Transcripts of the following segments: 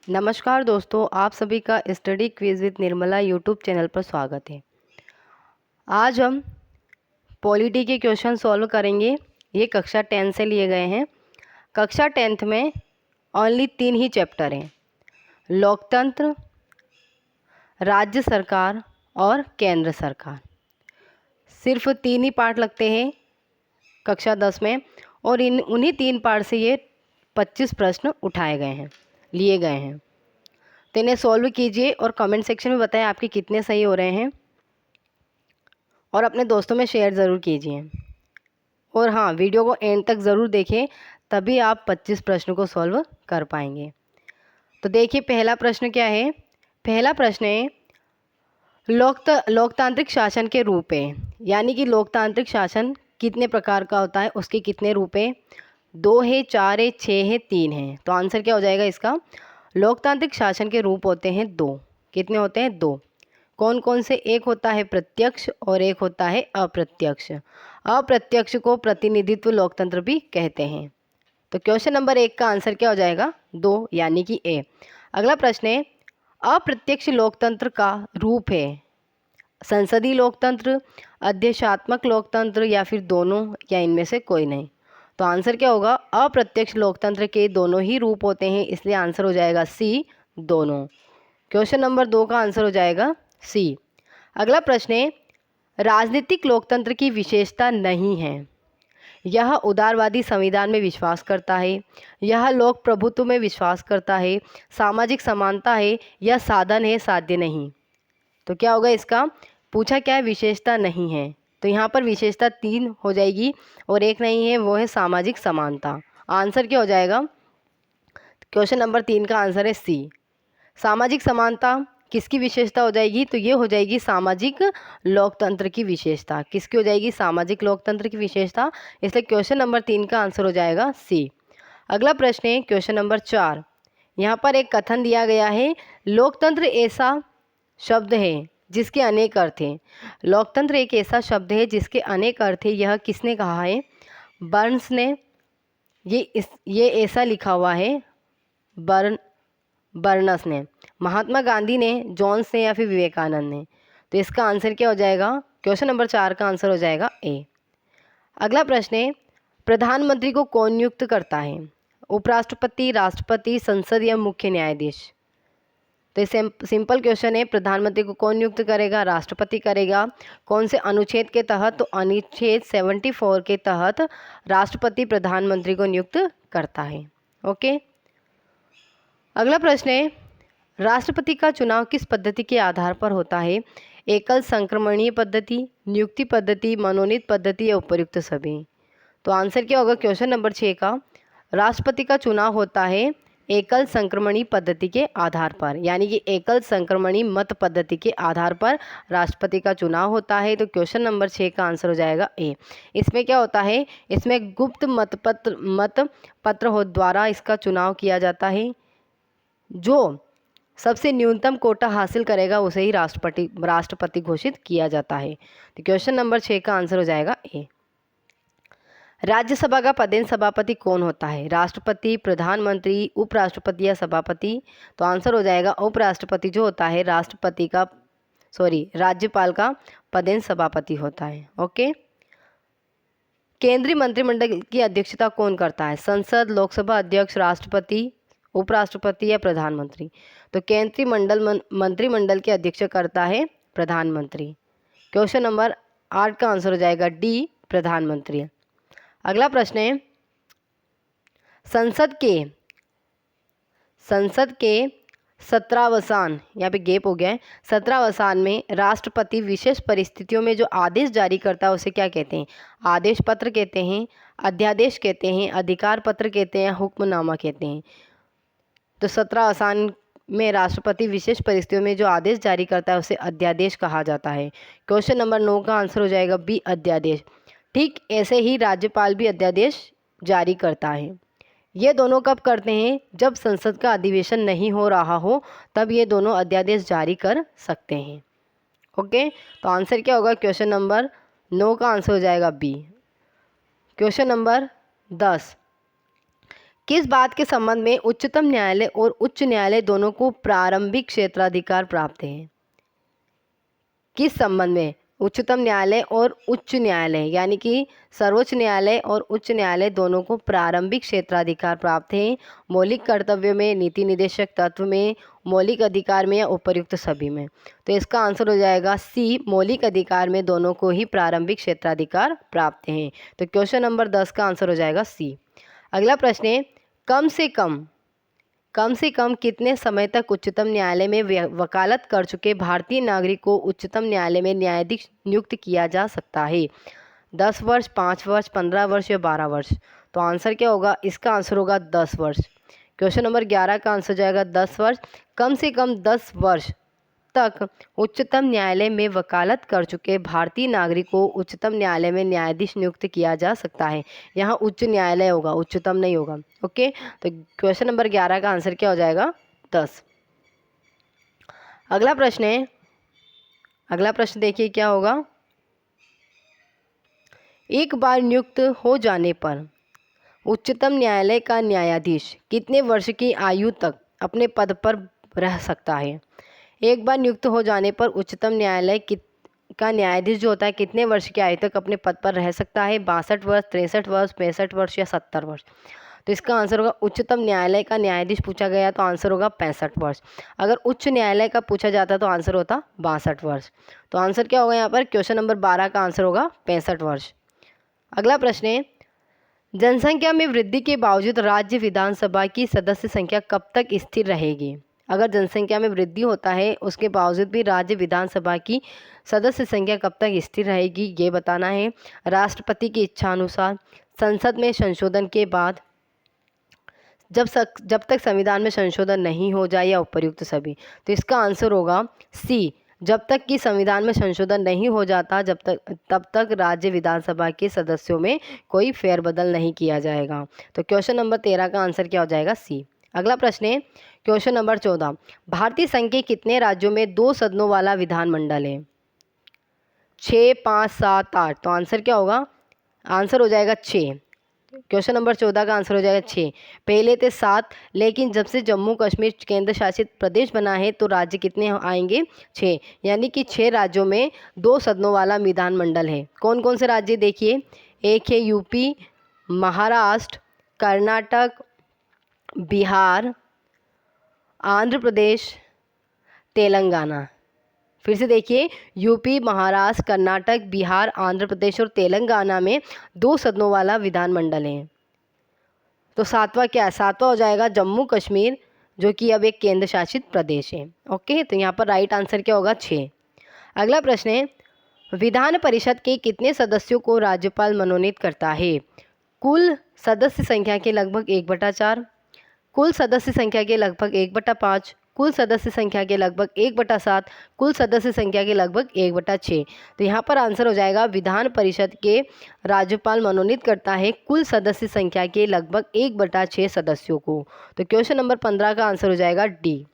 नमस्कार दोस्तों, आप सभी का study quiz with Nirmala YouTube channel पर स्वागत है। आज हम पॉलिटी के क्वेश्चन सॉल्व करेंगे। ये कक्षा 10 से लिए गए हैं। कक्षा 10th में ओनली 3 ही चैप्टर हैं, लोकतंत्र, राज्य सरकार और केंद्र सरकार। सिर्फ 3 ही पार्ट लगते हैं कक्षा 10 में, और उन्हीं 3 पार्ट से ये 25 प्रश्न उठाए गए हैं, लिए गए हैं। तो इन्हें सॉल्व कीजिए और कमेंट सेक्शन में बताएं आपके कितने सही हो रहे हैं, और अपने दोस्तों में शेयर ज़रूर कीजिए। और हाँ, वीडियो को एंड तक ज़रूर देखें, तभी आप 25 प्रश्नों को सॉल्व कर पाएंगे। तो देखिए, पहला प्रश्न क्या है। पहला प्रश्न है, लोकतांत्रिक शासन के रूप है, यानी कि लोकतांत्रिक शासन कितने प्रकार का होता है, उसके कितने रूप है। 2 है, 4 है, 6 है, 3 है। तो आंसर क्या हो जाएगा इसका। लोकतांत्रिक शासन के रूप होते हैं 2। कितने होते हैं? 2। कौन कौन से? एक होता है प्रत्यक्ष और एक होता है अप्रत्यक्ष। अप्रत्यक्ष को प्रतिनिधित्व लोकतंत्र भी कहते हैं। तो क्वेश्चन नंबर 1 का आंसर क्या हो जाएगा? 2, यानी कि ए। अगला प्रश्न है, अप्रत्यक्ष लोकतंत्र का रूप है संसदीय लोकतंत्र, अध्यक्षात्मक लोकतंत्र, या फिर दोनों, या इनमें से कोई नहीं। तो आंसर क्या होगा? अप्रत्यक्ष लोकतंत्र के दोनों ही रूप होते हैं, इसलिए आंसर हो जाएगा सी, दोनों। क्वेश्चन नंबर 2 का आंसर हो जाएगा सी। अगला प्रश्न है, राजनीतिक लोकतंत्र की विशेषता नहीं है। यह उदारवादी संविधान में विश्वास करता है, यह लोक प्रभुत्व में विश्वास करता है, सामाजिक समानता है, यह साधन है, साध्य नहीं। तो क्या होगा इसका? पूछा क्या है? विशेषता नहीं है। तो यहाँ पर विशेषता 3 हो जाएगी और एक नहीं है, वो है सामाजिक समानता। आंसर क्या हो जाएगा? क्वेश्चन नंबर 3 का आंसर है सी। सामाजिक समानता किसकी विशेषता हो जाएगी? तो ये हो जाएगी सामाजिक लोकतंत्र की विशेषता। किसकी हो जाएगी? सामाजिक लोकतंत्र की विशेषता। इसलिए क्वेश्चन नंबर 3 का आंसर हो जाएगा सी। अगला प्रश्न है क्वेश्चन नंबर 4। यहाँ पर एक कथन दिया गया है, लोकतंत्र ऐसा शब्द है जिसके अनेक अर्थ हैं। लोकतंत्र एक ऐसा शब्द है जिसके अनेक अर्थ है, यह किसने कहा है? बर्न्स ने। ये ऐसा लिखा हुआ है बर्नस ने, महात्मा गांधी ने, जोन्स ने, या फिर विवेकानंद ने। तो इसका आंसर क्या हो जाएगा? क्वेश्चन नंबर 4 का आंसर हो जाएगा ए। अगला प्रश्न है, प्रधानमंत्री को कौन नियुक्त करता है? उपराष्ट्रपति, राष्ट्रपति, संसद, या मुख्य न्यायाधीश। तो ये सिंपल क्वेश्चन है। प्रधानमंत्री को कौन नियुक्त करेगा? राष्ट्रपति करेगा। कौन से अनुच्छेद के तहत? तो अनुच्छेद 74 के तहत राष्ट्रपति प्रधानमंत्री को नियुक्त करता है। ओके। अगला प्रश्न है, राष्ट्रपति का चुनाव किस पद्धति के आधार पर होता है? एकल संक्रमणीय पद्धति, नियुक्ति पद्धति, मनोनीत पद्धति, या उपर्युक्त सभी। तो आंसर क्या होगा क्वेश्चन नंबर 6 का? राष्ट्रपति का चुनाव होता है एकल संक्रमणीय पद्धति के आधार पर, यानी कि एकल संक्रमणीय मत पद्धति के आधार पर राष्ट्रपति का चुनाव होता है। तो क्वेश्चन नंबर 6 का आंसर हो जाएगा ए। इसमें क्या होता है? इसमें गुप्त मत पत्र हो द्वारा इसका चुनाव किया जाता है। जो सबसे न्यूनतम कोटा हासिल करेगा उसे ही राष्ट्रपति घोषित किया जाता है। तो क्वेश्चन नंबर 6 का आंसर हो जाएगा ए। राज्यसभा का पदेन सभापति कौन होता है? राष्ट्रपति, प्रधानमंत्री, उपराष्ट्रपति, या सभापति। तो आंसर हो जाएगा उपराष्ट्रपति जो होता है राज्यपाल का पदेन सभापति होता है। ओके। केंद्रीय मंत्रिमंडल की अध्यक्षता कौन करता है? संसद, लोकसभा अध्यक्ष, राष्ट्रपति, उपराष्ट्रपति, या प्रधानमंत्री। तो केंद्रीय मंत्रिमंडल की अध्यक्ष करता है प्रधानमंत्री। क्वेश्चन नंबर 8 का आंसर हो जाएगा डी, प्रधानमंत्री। अगला प्रश्न है, संसद के 17वां, यहाँ पे गैप हो गया है, 17वां में राष्ट्रपति विशेष परिस्थितियों में जो आदेश जारी करता है उसे क्या कहते हैं? आदेश पत्र कहते हैं, अध्यादेश कहते हैं, अधिकार पत्र कहते हैं, हुक्मनामा कहते हैं। तो 17वां में राष्ट्रपति विशेष परिस्थितियों में जो आदेश जारी करता है उसे अध्यादेश कहा जाता है। क्वेश्चन नंबर 9 का आंसर हो जाएगा बी, अध्यादेश। ठीक ऐसे ही राज्यपाल भी अध्यादेश जारी करता है। ये दोनों कब करते हैं? जब संसद का अधिवेशन नहीं हो रहा हो, तब ये दोनों अध्यादेश जारी कर सकते हैं। ओके। तो आंसर क्या होगा? क्वेश्चन नंबर 9 का आंसर हो जाएगा बी। क्वेश्चन नंबर 10, किस बात के संबंध में उच्चतम न्यायालय और उच्च न्यायालय दोनों को प्रारंभिक क्षेत्राधिकार प्राप्त है? किस संबंध में उच्चतम न्यायालय और उच्च न्यायालय यानी कि सर्वोच्च न्यायालय और उच्च न्यायालय दोनों को प्रारंभिक क्षेत्राधिकार प्राप्त है? मौलिक कर्तव्य में, नीति निदेशक तत्व में, मौलिक अधिकार में या उपर्युक्त सभी में? तो इसका आंसर हो जाएगा सी, मौलिक अधिकार में दोनों को ही प्रारंभिक क्षेत्राधिकार प्राप्त हैं। तो क्वेश्चन नंबर 10 का आंसर हो जाएगा सी। अगला प्रश्न है, कम से कम कितने समय तक उच्चतम न्यायालय में वकालत कर चुके भारतीय नागरिक को उच्चतम न्यायालय में न्यायाधीश नियुक्त किया जा सकता है? 10 वर्ष, 5 वर्ष, 15 वर्ष या 12 वर्ष? तो आंसर क्या होगा? इसका आंसर होगा 10 वर्ष। क्वेश्चन नंबर 11 का आंसर जाएगा 10 वर्ष। कम से कम 10 वर्ष तक उच्चतम न्यायालय में वकालत कर चुके भारतीय नागरिक को उच्चतम न्यायालय में न्यायाधीश नियुक्त किया जा सकता है। यहाँ उच्च न्यायालय होगा, उच्चतम नहीं होगा। ओके, तो क्वेश्चन नंबर 11 का आंसर क्या हो जाएगा? 10। अगला प्रश्न है, अगला प्रश्न देखिए क्या होगा। एक बार नियुक्त हो जाने पर उच्चतम न्यायालय का न्यायाधीश कितने वर्ष की आयु तक अपने पद पर रह सकता है? एक बार नियुक्त हो जाने पर उच्चतम न्यायालय का न्यायाधीश जो होता है कितने वर्ष की आयु तक अपने पद पर रह सकता है? 62 वर्ष, 63 वर्ष, 65 वर्ष या 70 वर्ष? तो इसका आंसर होगा, उच्चतम न्यायालय का न्यायाधीश पूछा गया तो आंसर होगा 65 वर्ष। अगर उच्च न्यायालय का पूछा जाता तो आंसर होता 62 वर्ष। तो आंसर क्या होगा यहाँ पर? क्वेश्चन नंबर 12 का आंसर होगा 65 वर्ष। अगला प्रश्न है, जनसंख्या में वृद्धि के बावजूद राज्य विधानसभा की सदस्य संख्या कब तक स्थिर रहेगी? अगर जनसंख्या में वृद्धि होता है उसके बावजूद भी राज्य विधानसभा की सदस्य संख्या कब तक स्थिर रहेगी, ये बताना है। राष्ट्रपति की इच्छा अनुसार, संसद में संशोधन के बाद, जब तक संविधान में संशोधन नहीं हो जाए या उपर्युक्त सभी? तो इसका आंसर होगा सी, जब तक कि संविधान में संशोधन नहीं हो जाता तब तक राज्य विधानसभा के सदस्यों में कोई फेरबदल नहीं किया जाएगा। तो क्वेश्चन नंबर 13 का आंसर क्या हो जाएगा? सी। अगला प्रश्न है क्वेश्चन नंबर 14, भारतीय संघ के कितने राज्यों में 2 सदनों वाला विधानमंडल है? 6, 5, 7, 8? तो आंसर क्या होगा? आंसर हो जाएगा 6। क्वेश्चन नंबर 14 का आंसर हो जाएगा 6। पहले थे 7, लेकिन जब से जम्मू कश्मीर केंद्र शासित प्रदेश बना है तो राज्य कितने आएंगे? 6, यानी कि 6 राज्यों में 2 सदनों वाला विधानमंडल है। कौन कौन से राज्य देखिए, एक है यूपी, महाराष्ट्र, कर्नाटक, बिहार, आंध्र प्रदेश, तेलंगाना। फिर से देखिए, यूपी, महाराष्ट्र, कर्नाटक, बिहार, आंध्र प्रदेश और तेलंगाना में 2 सदनों वाला विधानमंडल है। तो 7वां क्या है? 7वां हो जाएगा जम्मू कश्मीर, जो कि अब एक केंद्र शासित प्रदेश है। ओके, तो यहाँ पर राइट आंसर क्या होगा? 6। अगला प्रश्न है, विधान परिषद के कितने सदस्यों को राज्यपाल मनोनीत करता है? कुल सदस्य संख्या के लगभग 1/4, कुल सदस्य संख्या के लगभग 1/5, कुल सदस्य संख्या के लगभग 1/7, कुल सदस्य संख्या के लगभग 1/6। तो यहाँ पर आंसर हो जाएगा, विधान परिषद के राज्यपाल मनोनीत करता है कुल सदस्य संख्या के लगभग 1/6 सदस्यों को। तो क्वेश्चन नंबर 15 का आंसर हो जाएगा डी।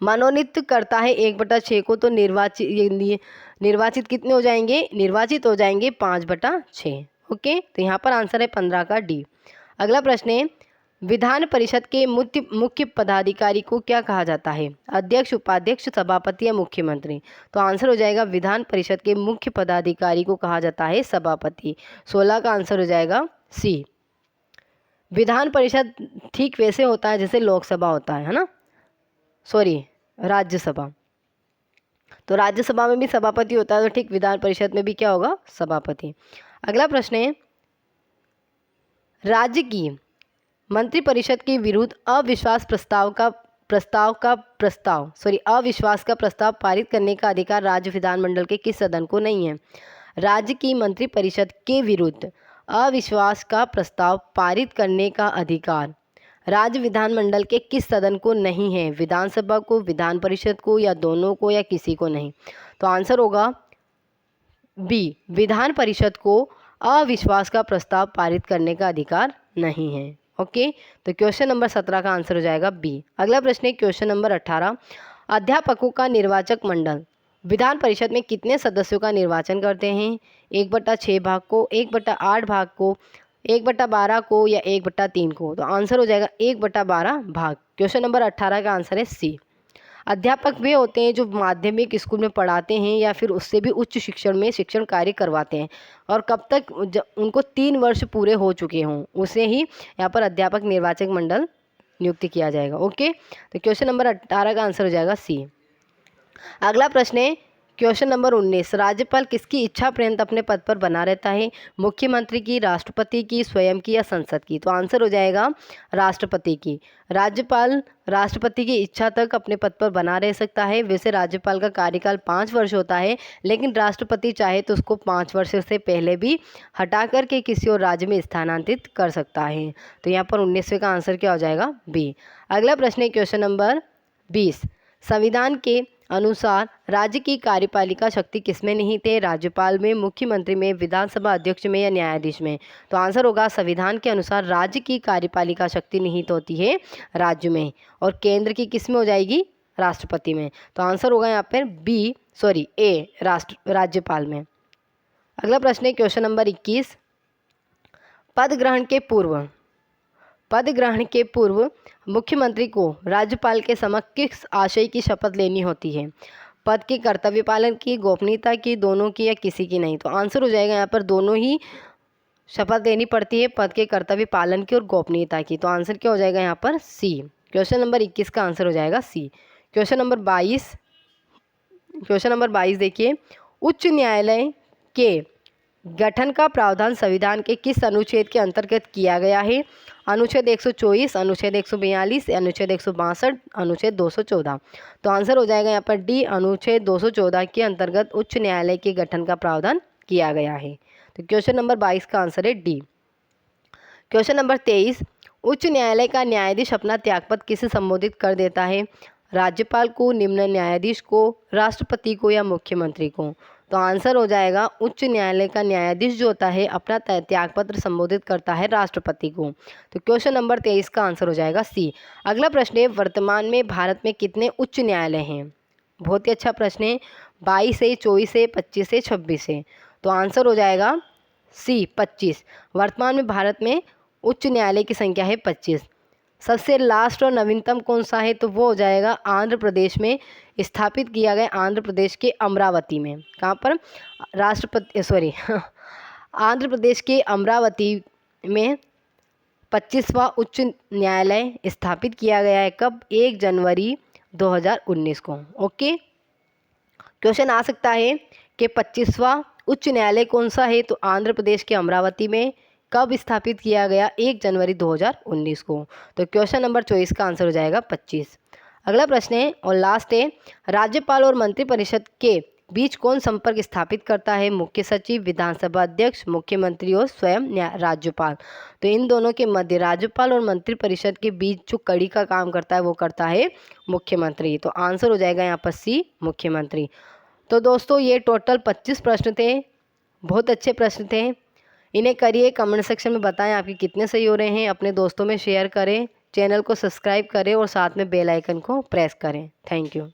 मनोनीत करता है 1/6 को, तो निर्वाचित कितने हो जाएंगे? निर्वाचित हो जाएंगे 5/6। ओके, तो यहाँ पर आंसर है 15 का डी। अगला प्रश्न है, विधान परिषद के मुख्य पदाधिकारी को क्या कहा जाता है? अध्यक्ष, उपाध्यक्ष, सभापति या मुख्यमंत्री? तो आंसर हो जाएगा, विधान परिषद के मुख्य पदाधिकारी को कहा जाता है सभापति। 16 का आंसर हो जाएगा सी। विधान परिषद ठीक वैसे होता है जैसे लोकसभा होता है ना, सॉरी राज्यसभा। तो राज्यसभा में भी सभापति होता है, तो ठीक विधान परिषद में भी क्या होगा? सभापति। अगला प्रश्न है, राज्य की मंत्रिपरिषद के विरुद्ध अविश्वास का प्रस्ताव पारित करने का अधिकार राज्य विधानमंडल के किस सदन को नहीं है? राज्य की मंत्रिपरिषद के विरुद्ध अविश्वास का प्रस्ताव पारित करने का अधिकार राज्य विधानमंडल के किस सदन को नहीं है? विधानसभा को, विधान परिषद को, या दोनों को, या किसी को नहीं? तो आंसर होगा बी, विधान परिषद को अविश्वास का प्रस्ताव पारित करने का अधिकार नहीं है। ओके, तो क्वेश्चन नंबर 17 का आंसर हो जाएगा बी। अगला प्रश्न है क्वेश्चन नंबर 18, अध्यापकों का निर्वाचक मंडल विधान परिषद में कितने सदस्यों का निर्वाचन करते हैं? 1/6 भाग को, 1/8 भाग को, 1/12 को या 1/3 को? तो आंसर हो जाएगा 1/12 भाग। क्वेश्चन नंबर 18 का आंसर है सी। अध्यापक वे होते हैं जो माध्यमिक स्कूल में पढ़ाते हैं या फिर उससे भी उच्च शिक्षण में शिक्षण कार्य करवाते हैं, और कब तक उनको 3 वर्ष पूरे हो चुके हों उसे ही यहाँ पर अध्यापक निर्वाचक मंडल नियुक्त किया जाएगा। ओके, तो क्वेश्चन नंबर 18 का आंसर हो जाएगा सी। अगला प्रश्न है क्वेश्चन नंबर 19। राज्यपाल किसकी इच्छा पर्यंत अपने पद पर बना रहता है? मुख्यमंत्री की, राष्ट्रपति की, स्वयं की या संसद की? तो आंसर हो जाएगा राष्ट्रपति की। राज्यपाल राष्ट्रपति की इच्छा तक अपने पद पर बना रह सकता है। वैसे राज्यपाल का कार्यकाल 5 वर्ष होता है, लेकिन राष्ट्रपति चाहे तो उसको 5 वर्ष से पहले भी हटा करके किसी और राज्य में स्थानांतरित कर सकता है। तो यहाँ पर 19वें का आंसर क्या हो जाएगा? बी। अगला प्रश्न है क्वेश्चन नंबर 20। संविधान के अनुसार राज्य की कार्यपालिका शक्ति किसमें निहित है? राज्यपाल में, मुख्यमंत्री में, विधानसभा अध्यक्ष में या न्यायाधीश में? तो आंसर होगा संविधान के अनुसार राज्य की कार्यपालिका शक्ति निहित होती है राज्य में, और केंद्र की किस में हो जाएगी? राष्ट्रपति में। तो आंसर होगा यहाँ पर ए राज्यपाल में। अगला प्रश्न है क्वेश्चन नंबर 21। पद ग्रहण के पूर्व मुख्यमंत्री को राज्यपाल के समक्ष किस आशय की शपथ लेनी होती है? पद के कर्तव्य पालन की, गोपनीयता की, दोनों की या किसी की नहीं? तो आंसर हो जाएगा यहाँ पर दोनों ही शपथ लेनी पड़ती है, पद के कर्तव्य पालन की और गोपनीयता की। तो आंसर क्या हो जाएगा यहाँ पर? सी। क्वेश्चन नंबर 21 का आंसर हो जाएगा सी। क्वेश्चन नंबर 22 देखिए। उच्च न्यायालय के गठन का प्रावधान संविधान के किस अनुच्छेद के अंतर्गत किया गया है? अनुच्छेद 124, अनुच्छेद 142, अनुच्छेद 162, अनुच्छेद 214? तो आंसर हो जाएगा यहाँ पर डी, अनुच्छेद 214 के अंतर्गत उच्च न्यायालय के गठन का प्रावधान किया गया है। तो क्वेश्चन नंबर 22 का आंसर है डी। Question number 23। उच्च न्यायालय का न्यायाधीश अपना त्यागपत्र किसे संबोधित कर देता है? राज्यपाल को, निम्न न्यायाधीश को, राष्ट्रपति को या मुख्यमंत्री को? तो आंसर हो जाएगा उच्च न्यायालय का न्यायाधीश जो होता है अपना त्यागपत्र संबोधित करता है राष्ट्रपति को। तो क्वेश्चन नंबर 23 का आंसर हो जाएगा सी। अगला प्रश्न है वर्तमान में भारत में कितने उच्च न्यायालय हैं? बहुत ही अच्छा प्रश्न है। 22 है, 24 है, 25 है, 26 है? तो आंसर हो जाएगा सी 25। वर्तमान में भारत में उच्च न्यायालय की संख्या है 25। सबसे लास्ट और नवीनतम कौन सा है? तो वो हो जाएगा आंध्र प्रदेश में स्थापित किया गया, आंध्र प्रदेश के अमरावती में। कहाँ पर? आंध्र प्रदेश के अमरावती में 25वां उच्च न्यायालय स्थापित किया गया है। कब? 1 जनवरी 2019 को। ओके, क्वेश्चन आ सकता है कि 25वां उच्च न्यायालय कौन सा है? तो आंध्र प्रदेश के अमरावती में। कब स्थापित किया गया? 1 जनवरी 2019 को। तो क्वेश्चन नंबर 24 का आंसर हो जाएगा 25। अगला प्रश्न है और लास्ट है। राज्यपाल और मंत्रिपरिषद के बीच कौन संपर्क स्थापित करता है? मुख्य सचिव, विधानसभा अध्यक्ष, मुख्यमंत्री और स्वयं राज्यपाल? तो इन दोनों के मध्य राज्यपाल और मंत्रिपरिषद के बीच जो कड़ी का काम करता है वो करता है मुख्यमंत्री। तो आंसर हो जाएगा यहाँ पर सी, मुख्यमंत्री। तो दोस्तों ये टोटल 25 प्रश्न थे। बहुत अच्छे प्रश्न थे। इन्हें करिए, कमेंट सेक्शन में बताएं आपके कितने सही हो रहे हैं। अपने दोस्तों में शेयर करें, चैनल को सब्सक्राइब करें और साथ में बेल आइकन को प्रेस करें। Thank you.